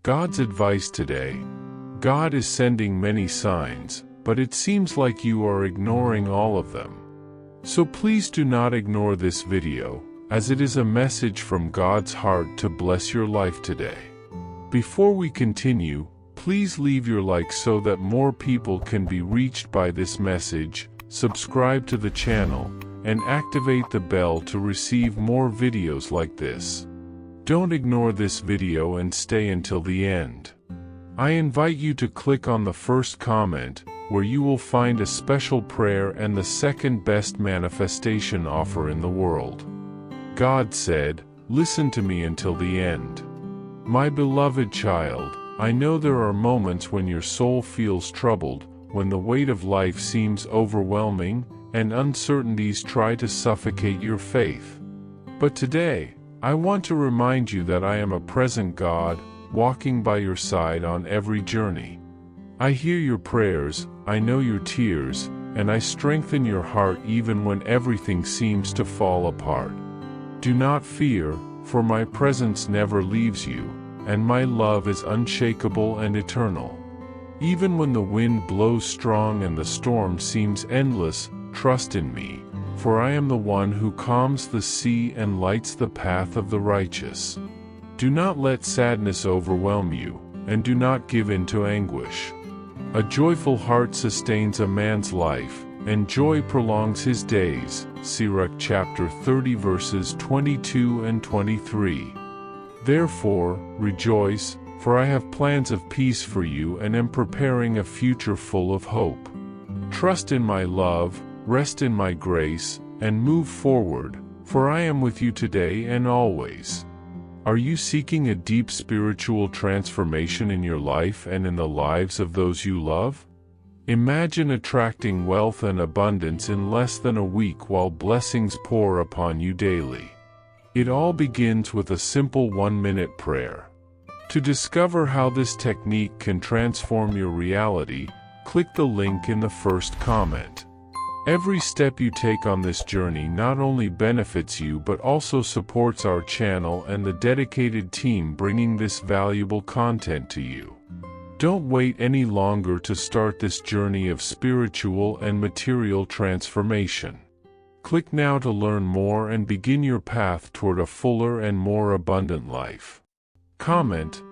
God's advice today. God is sending many signs, but it seems like you are ignoring all of them. So please do not ignore this video, as it is a message from God's heart to bless your life today. Before we continue, please leave your like so that more people can be reached by this message, subscribe to the channel, and activate the bell to receive more videos like this. Don't ignore this video and stay until the end. I invite you to click on the first comment, where you will find a special prayer and the second best manifestation offer in the world. God said, "Listen to me until the end." My beloved child, I know there are moments when your soul feels troubled, when the weight of life seems overwhelming, and uncertainties try to suffocate your faith. But today, I want to remind you that I am a present God, walking by your side on every journey. I hear your prayers, I know your tears, and I strengthen your heart even when everything seems to fall apart. Do not fear, for my presence never leaves you, and my love is unshakable and eternal. Even when the wind blows strong and the storm seems endless, trust in me, for I am the one who calms the sea and lights the path of the righteous. Do not let sadness overwhelm you, and do not give in to anguish. A joyful heart sustains a man's life, and joy prolongs his days. Sirach chapter 30 verses 22 and 23. Therefore, rejoice, for I have plans of peace for you and am preparing a future full of hope. Trust in my love, rest in my grace, and move forward, for I am with you today and always. Are you seeking a deep spiritual transformation in your life and in the lives of those you love? Imagine attracting wealth and abundance in less than a week while blessings pour upon you daily. It all begins with a simple 1-minute prayer. To discover how this technique can transform your reality, click the link in the first comment. Every step you take on this journey not only benefits you but also supports our channel and the dedicated team bringing this valuable content to you. Don't wait any longer to start this journey of spiritual and material transformation. Click now to learn more and begin your path toward a fuller and more abundant life. Comment: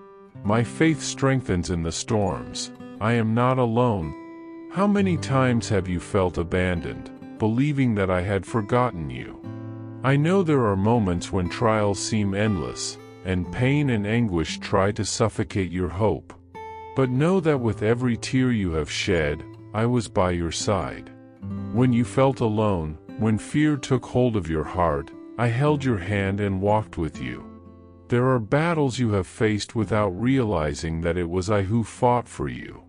My faith strengthens in the storms. I am not alone. How many times have you felt abandoned, believing that I had forgotten you? I know there are moments when trials seem endless, and pain and anguish try to suffocate your hope. But know that with every tear you have shed, I was by your side. When you felt alone, when fear took hold of your heart, I held your hand and walked with you. There are battles you have faced without realizing that it was I who fought for you.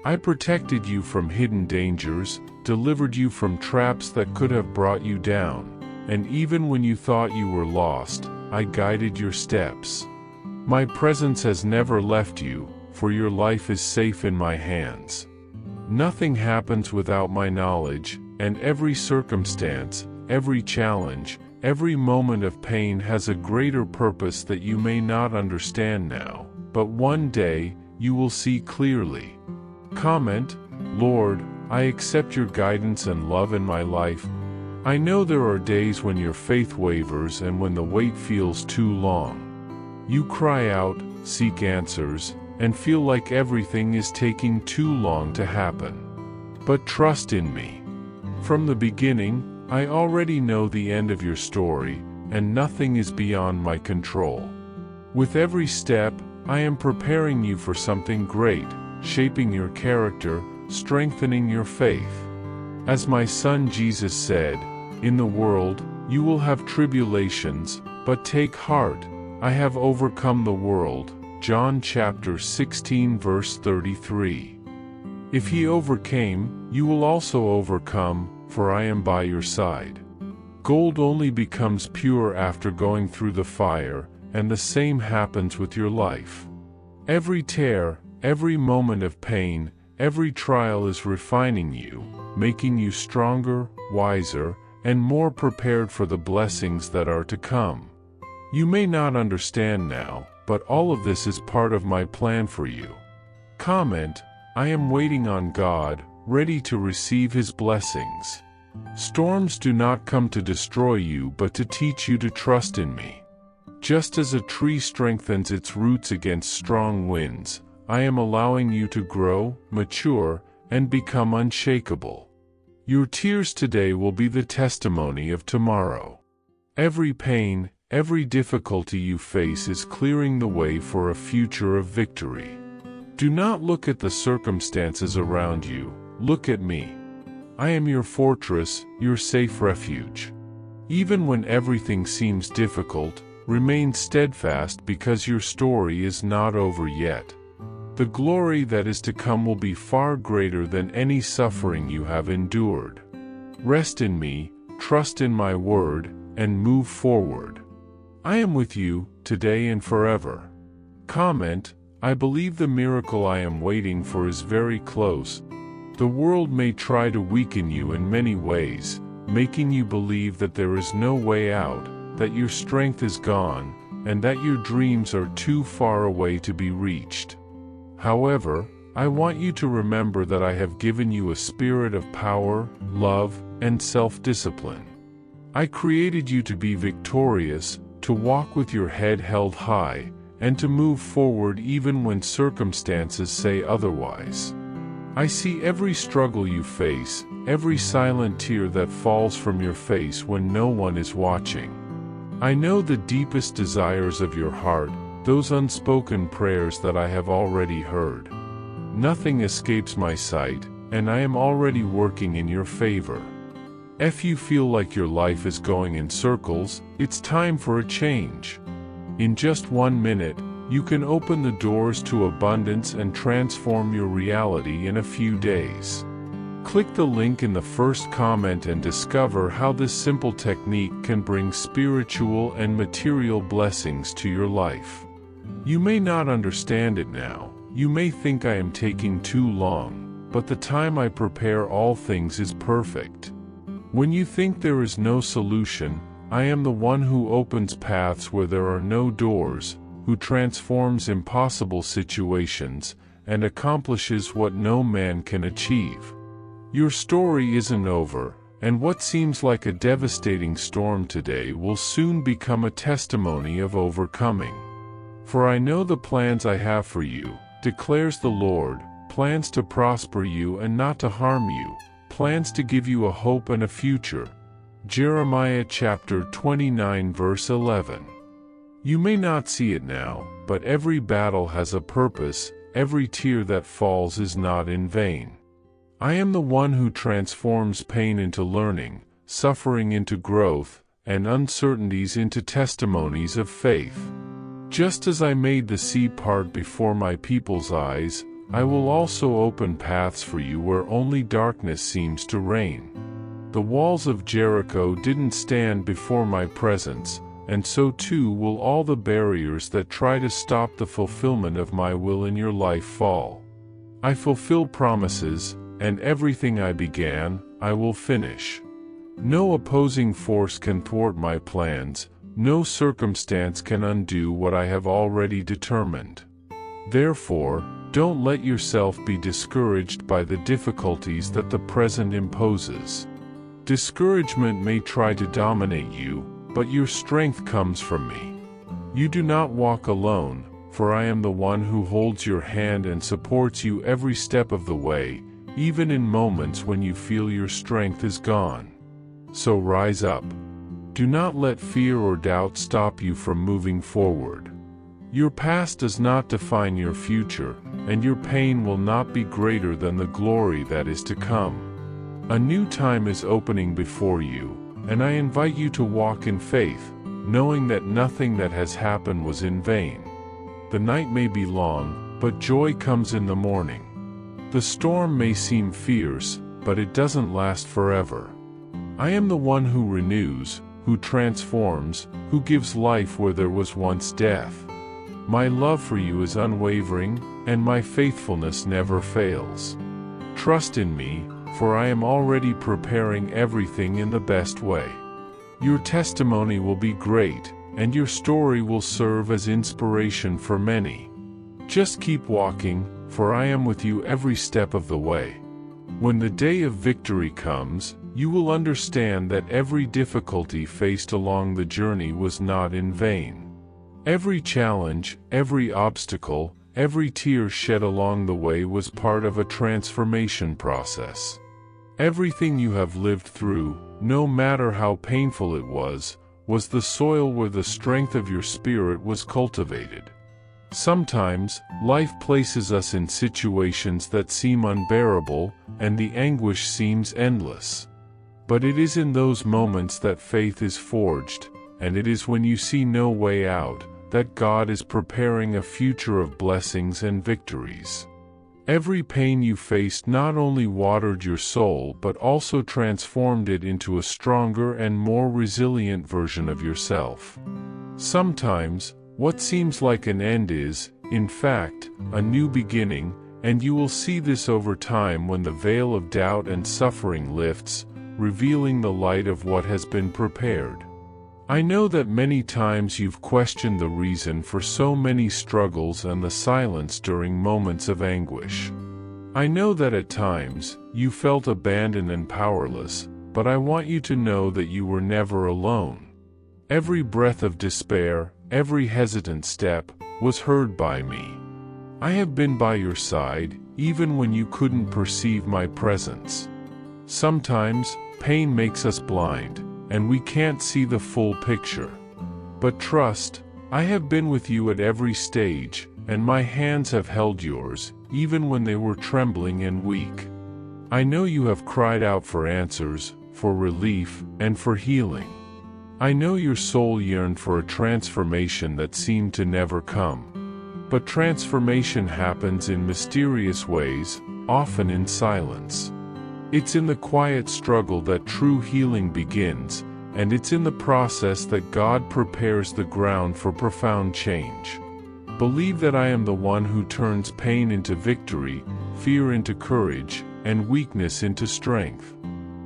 I protected you from hidden dangers, delivered you from traps that could have brought you down, and even when you thought you were lost, I guided your steps. My presence has never left you, for your life is safe in my hands. Nothing happens without my knowledge, and every circumstance, every challenge, every moment of pain has a greater purpose that you may not understand now, but one day, you will see clearly. Comment: Lord, I accept your guidance and love in my life. I know there are days when your faith wavers and when the wait feels too long. You cry out, seek answers, and feel like everything is taking too long to happen. But trust in me. From the beginning, I already know the end of your story, and nothing is beyond my control. With every step, I am preparing you for something great, shaping your character, strengthening your faith. As my son Jesus said, "In the world, you will have tribulations, but take heart, I have overcome the world." John chapter 16 verse 33. If he overcame, you will also overcome, for I am by your side. Gold only becomes pure after going through the fire, and the same happens with your life. Every tear, every moment of pain, every trial is refining you, making you stronger, wiser, and more prepared for the blessings that are to come. You may not understand now, but all of this is part of my plan for you. Comment, I am waiting on God, ready to receive His blessings. Storms do not come to destroy you but to teach you to trust in me. Just as a tree strengthens its roots against strong winds, I am allowing you to grow, mature, and become unshakable. Your tears today will be the testimony of tomorrow. Every pain, every difficulty you face is clearing the way for a future of victory. Do not look at the circumstances around you, look at me. I am your fortress, your safe refuge. Even when everything seems difficult, remain steadfast because your story is not over yet. The glory that is to come will be far greater than any suffering you have endured. Rest in me, trust in my word, and move forward. I am with you, today and forever. Comment, I believe the miracle I am waiting for is very close. The world may try to weaken you in many ways, making you believe that there is no way out, that your strength is gone, and that your dreams are too far away to be reached. However, I want you to remember that I have given you a spirit of power, love, and self-discipline. I created you to be victorious, to walk with your head held high, and to move forward even when circumstances say otherwise. I see every struggle you face, every silent tear that falls from your face when no one is watching. I know the deepest desires of your heart, those unspoken prayers that I have already heard. Nothing escapes my sight, and I am already working in your favor. If you feel like your life is going in circles, it's time for a change. In just 1 minute, you can open the doors to abundance and transform your reality in a few days. Click the link in the first comment and discover how this simple technique can bring spiritual and material blessings to your life. You may not understand it now, you may think I am taking too long, but the time I prepare all things is perfect. When you think there is no solution, I am the one who opens paths where there are no doors, who transforms impossible situations, and accomplishes what no man can achieve. Your story isn't over, and what seems like a devastating storm today will soon become a testimony of overcoming. For I know the plans I have for you, declares the Lord, plans to prosper you and not to harm you, plans to give you a hope and a future. Jeremiah chapter 29 verse 11. You may not see it now, but every battle has a purpose, every tear that falls is not in vain. I am the one who transforms pain into learning, suffering into growth, and uncertainties into testimonies of faith. Just as I made the sea part before my people's eyes, I will also open paths for you where only darkness seems to reign. The walls of Jericho didn't stand before my presence, and so too will all the barriers that try to stop the fulfillment of my will in your life fall. I fulfill promises, and everything I began, I will finish. No opposing force can thwart my plans, no circumstance can undo what I have already determined. Therefore, don't let yourself be discouraged by the difficulties that the present imposes. Discouragement may try to dominate you, but your strength comes from me. You do not walk alone, for I am the one who holds your hand and supports you every step of the way, even in moments when you feel your strength is gone. So rise up. Do not let fear or doubt stop you from moving forward. Your past does not define your future, and your pain will not be greater than the glory that is to come. A new time is opening before you, and I invite you to walk in faith, knowing that nothing that has happened was in vain. The night may be long, but joy comes in the morning. The storm may seem fierce, but it doesn't last forever. I am the one who renews, who transforms, who gives life where there was once death. My love for you is unwavering, and my faithfulness never fails. Trust in me, for I am already preparing everything in the best way. Your testimony will be great, and your story will serve as inspiration for many. Just keep walking, for I am with you every step of the way. When the day of victory comes, you will understand that every difficulty faced along the journey was not in vain. Every challenge, every obstacle, every tear shed along the way was part of a transformation process. Everything you have lived through, no matter how painful it was the soil where the strength of your spirit was cultivated. Sometimes, life places us in situations that seem unbearable, and the anguish seems endless. But it is in those moments that faith is forged, and it is when you see no way out, that God is preparing a future of blessings and victories. Every pain you faced not only watered your soul but also transformed it into a stronger and more resilient version of yourself. Sometimes, what seems like an end is, in fact, a new beginning, and you will see this over time when the veil of doubt and suffering lifts, revealing the light of what has been prepared. I know that many times you've questioned the reason for so many struggles and the silence during moments of anguish. I know that at times, you felt abandoned and powerless, but I want you to know that you were never alone. Every breath of despair, every hesitant step, was heard by me. I have been by your side, even when you couldn't perceive my presence. Sometimes, pain makes us blind, and we can't see the full picture. But trust, I have been with you at every stage, and my hands have held yours, even when they were trembling and weak. I know you have cried out for answers, for relief, and for healing. I know your soul yearned for a transformation that seemed to never come. But transformation happens in mysterious ways, often in silence. It's in the quiet struggle that true healing begins, and it's in the process that God prepares the ground for profound change. Believe that I am the one who turns pain into victory, fear into courage, and weakness into strength.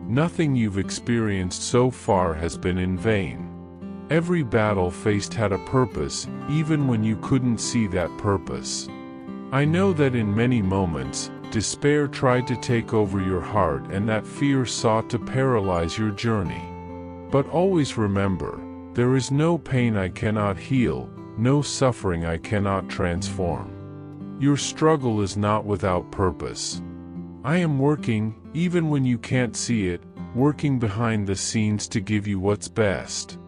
Nothing you've experienced so far has been in vain. Every battle faced had a purpose, even when you couldn't see that purpose. I know that in many moments, despair tried to take over your heart and that fear sought to paralyze your journey. But always remember, there is no pain I cannot heal, no suffering I cannot transform. Your struggle is not without purpose. I am working, even when you can't see it, working behind the scenes to give you what's best.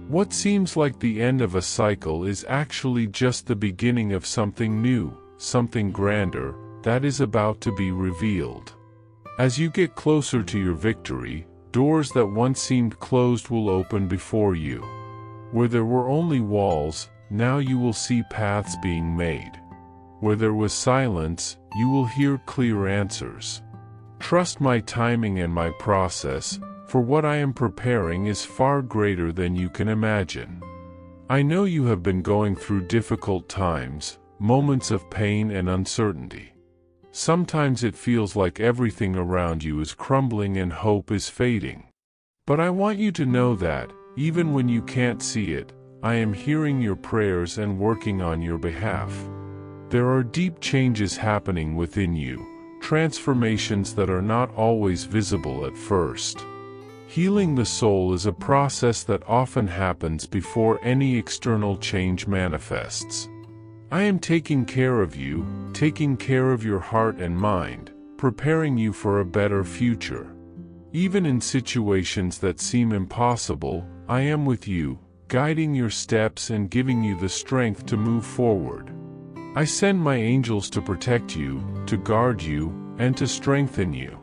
What seems like the end of a cycle is actually just the beginning of something new, something grander, that is about to be revealed. As you get closer to your victory, doors that once seemed closed will open before you. Where there were only walls, now you will see paths being made. Where there was silence, you will hear clear answers. Trust my timing and my process, for what I am preparing is far greater than you can imagine. I know you have been going through difficult times, moments of pain and uncertainty. Sometimes it feels like everything around you is crumbling and hope is fading. But I want you to know that, even when you can't see it, I am hearing your prayers and working on your behalf. There are deep changes happening within you, transformations that are not always visible at first. Healing the soul is a process that often happens before any external change manifests. I am taking care of you, taking care of your heart and mind, preparing you for a better future. Even in situations that seem impossible, I am with you, guiding your steps and giving you the strength to move forward. I send my angels to protect you, to guard you, and to strengthen you.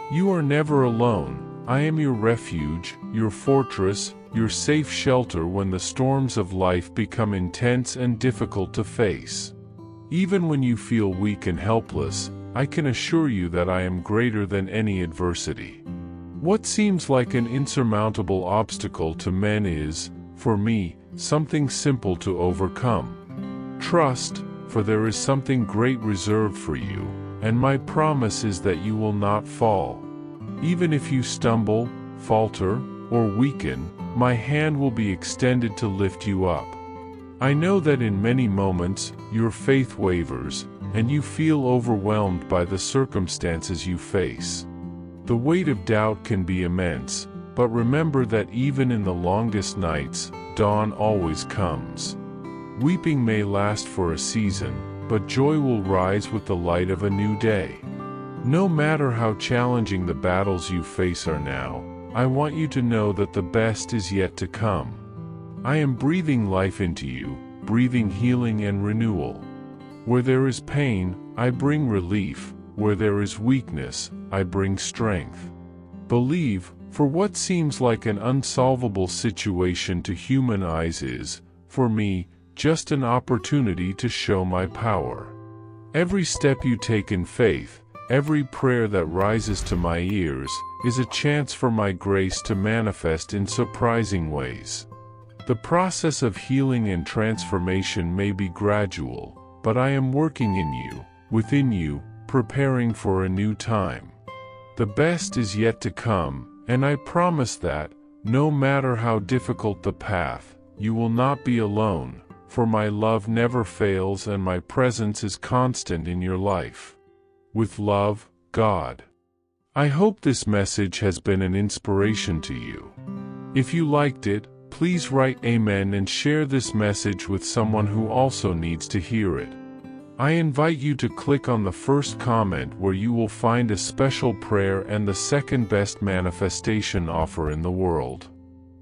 You are never alone. I am your refuge, your fortress, your safe shelter when the storms of life become intense and difficult to face. Even when you feel weak and helpless, I can assure you that I am greater than any adversity. What seems like an insurmountable obstacle to men is, for me, something simple to overcome. Trust, for there is something great reserved for you, and my promise is that you will not fall. Even if you stumble, falter, or weaken, my hand will be extended to lift you up. I know that in many moments, your faith wavers, and you feel overwhelmed by the circumstances you face. The weight of doubt can be immense, but remember that even in the longest nights, dawn always comes. Weeping may last for a season, but joy will rise with the light of a new day. No matter how challenging the battles you face are now, I want you to know that the best is yet to come. I am breathing life into you, breathing healing and renewal. Where there is pain, I bring relief. Where there is weakness, I bring strength. Believe, for what seems like an unsolvable situation to human eyes is, for me, just an opportunity to show my power. Every step you take in faith, every prayer that rises to my ears, is a chance for my grace to manifest in surprising ways. The process of healing and transformation may be gradual, but I am working in you, within you, preparing for a new time. The best is yet to come, and I promise that, no matter how difficult the path, you will not be alone, for my love never fails and my presence is constant in your life. With love, God. I hope this message has been an inspiration to you. If you liked it, please write Amen and share this message with someone who also needs to hear it. I invite you to click on the first comment where you will find a special prayer and the second best manifestation offer in the world.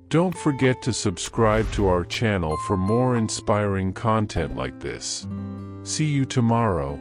Don't forget to subscribe to our channel for more inspiring content like this. See you tomorrow.